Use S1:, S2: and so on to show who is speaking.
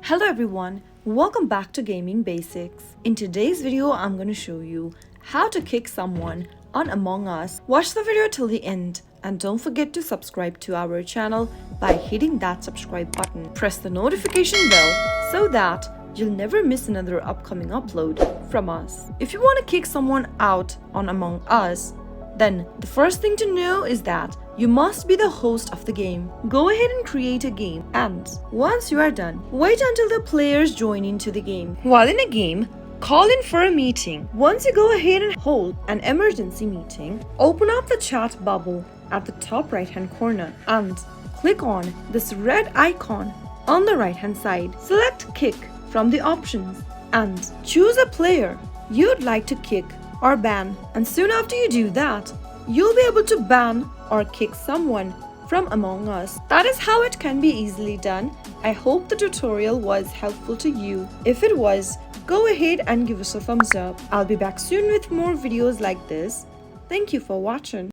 S1: Hello everyone, welcome back to Gaming Basics. In today's video, I'm going to show you how to kick someone on Among Us. Watch the video till the end and don't forget to subscribe to our channel by hitting that subscribe button. Press the notification bell so that you'll never miss another upcoming upload from us. If you want to kick someone out on Among Us, then the first thing to know is that you must be the host of the game. Go ahead and create a game, and once you are done, wait until the players join into the game. While in a game, call in for a meeting. Once you go ahead and hold an emergency meeting, open up the chat bubble at the top right hand corner and click on this red icon on the right hand side. Select kick from the options and choose a player you'd like to kick or ban, and soon after you do that, you'll be able to ban or kick someone from Among Us. That is how it can be easily done. I hope the tutorial was helpful to you. If it was, go ahead and give us a thumbs up. I'll be back soon with more videos like this. Thank you for watching.